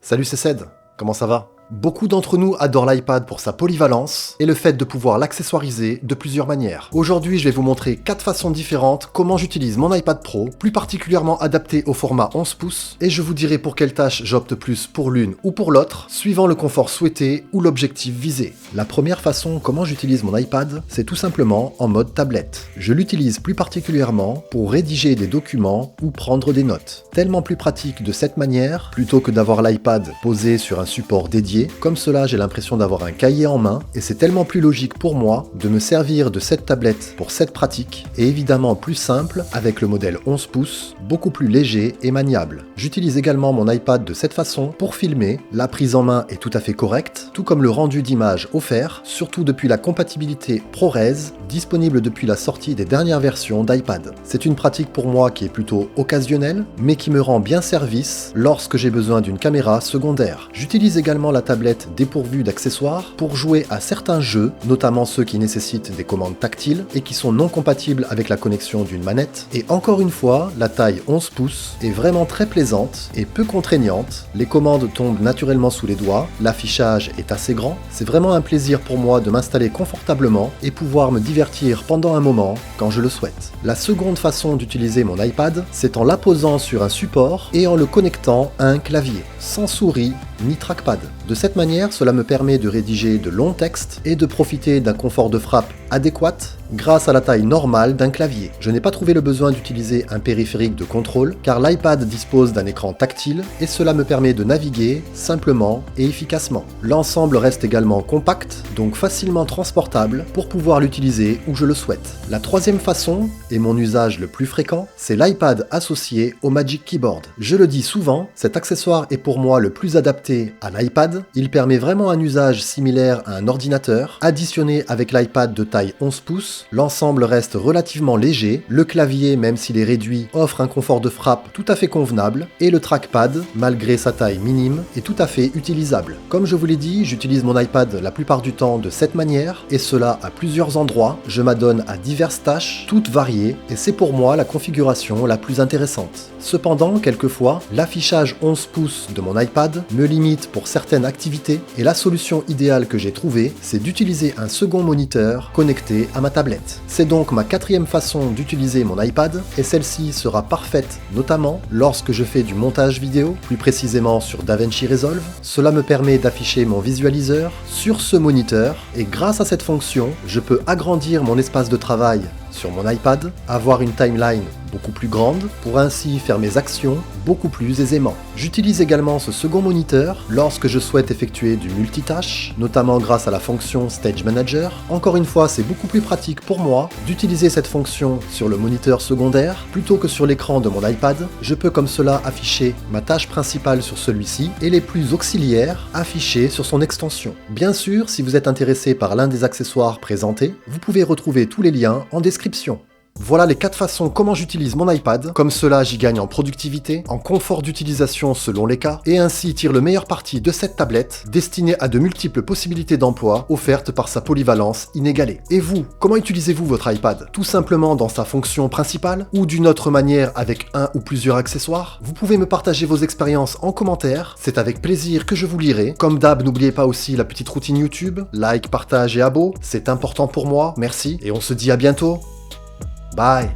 Salut, c'est Ced, comment ça va? Beaucoup d'entre nous adorent l'iPad pour sa polyvalence et le fait de pouvoir l'accessoiriser de plusieurs manières. Aujourd'hui, je vais vous montrer 4 façons différentes comment j'utilise mon iPad Pro, plus particulièrement adapté au format 11 pouces, et je vous dirai pour quelle tâche j'opte plus pour l'une ou pour l'autre, suivant le confort souhaité ou l'objectif visé. La première façon comment j'utilise mon iPad, c'est tout simplement en mode tablette. Je l'utilise plus particulièrement pour rédiger des documents ou prendre des notes. Tellement plus pratique de cette manière, plutôt que d'avoir l'iPad posé sur un support dédié. Comme cela, j'ai l'impression d'avoir un cahier en main et c'est tellement plus logique pour moi de me servir de cette tablette pour cette pratique et évidemment plus simple avec le modèle 11 pouces, beaucoup plus léger et maniable. J'utilise également mon iPad de cette façon pour filmer, la prise en main est tout à fait correcte, tout comme le rendu d'image offert, surtout depuis la compatibilité ProRes, disponible depuis la sortie des dernières versions d'iPad. C'est une pratique pour moi qui est plutôt occasionnelle, mais qui me rend bien service lorsque j'ai besoin d'une caméra secondaire. J'utilise également la tablette dépourvue d'accessoires pour jouer à certains jeux, notamment ceux qui nécessitent des commandes tactiles et qui sont non compatibles avec la connexion d'une manette. Et encore une fois, la taille 11 pouces est vraiment très plaisante et peu contraignante. Les commandes tombent naturellement sous les doigts, l'affichage est assez grand. C'est vraiment un plaisir pour moi de m'installer confortablement et pouvoir me divertir pendant un moment quand je le souhaite. La seconde façon d'utiliser mon iPad, c'est en l'apposant sur un support et en le connectant à un clavier, sans souris ni trackpad. De cette manière, cela me permet de rédiger de longs textes et de profiter d'un confort de frappe adéquat grâce à la taille normale d'un clavier. Je n'ai pas trouvé le besoin d'utiliser un périphérique de contrôle car l'iPad dispose d'un écran tactile et cela me permet de naviguer simplement et efficacement. L'ensemble reste également compact, donc facilement transportable pour pouvoir l'utiliser où je le souhaite. La troisième façon, et mon usage le plus fréquent, c'est l'iPad associé au Magic Keyboard. Je le dis souvent, cet accessoire est pour moi le plus adapté à l'iPad. Il permet vraiment un usage similaire à un ordinateur. Additionné avec l'iPad de taille 11 pouces, l'ensemble reste relativement léger, le clavier, même s'il est réduit, offre un confort de frappe tout à fait convenable, et le trackpad, malgré sa taille minime, est tout à fait utilisable. Comme je vous l'ai dit, j'utilise mon iPad la plupart du temps de cette manière, et cela à plusieurs endroits. Je m'adonne à diverses tâches, toutes variées, et c'est pour moi la configuration la plus intéressante. Cependant, quelquefois, l'affichage 11 pouces de mon iPad me limite pour certaines activités, et la solution idéale que j'ai trouvée, c'est d'utiliser un second moniteur connecté à ma tablette. C'est donc ma quatrième façon d'utiliser mon iPad, et celle-ci sera parfaite notamment lorsque je fais du montage vidéo, plus précisément sur DaVinci Resolve. Cela me permet d'afficher mon visualiseur sur ce moniteur, et grâce à cette fonction, je peux agrandir mon espace de travail sur mon iPad, avoir une timeline beaucoup plus grande pour ainsi faire mes actions beaucoup plus aisément. J'utilise également ce second moniteur lorsque je souhaite effectuer du multitâche, notamment grâce à la fonction Stage Manager. Encore une fois, c'est beaucoup plus pratique pour moi d'utiliser cette fonction sur le moniteur secondaire plutôt que sur l'écran de mon iPad. Je peux comme cela afficher ma tâche principale sur celui-ci et les plus auxiliaires affichés sur son extension. Bien sûr, si vous êtes intéressé par l'un des accessoires présentés, vous pouvez retrouver tous les liens en description. Voilà les 4 façons comment j'utilise mon iPad, comme cela j'y gagne en productivité, en confort d'utilisation selon les cas, et ainsi tire le meilleur parti de cette tablette, destinée à de multiples possibilités d'emploi, offertes par sa polyvalence inégalée. Et vous, comment utilisez-vous votre iPad? Tout simplement dans sa fonction principale, ou d'une autre manière avec un ou plusieurs accessoires? Vous pouvez me partager vos expériences en commentaire, c'est avec plaisir que je vous lirai. Comme d'hab, n'oubliez pas aussi la petite routine YouTube, like, partage et abo, c'est important pour moi, merci, et on se dit à bientôt. Bye.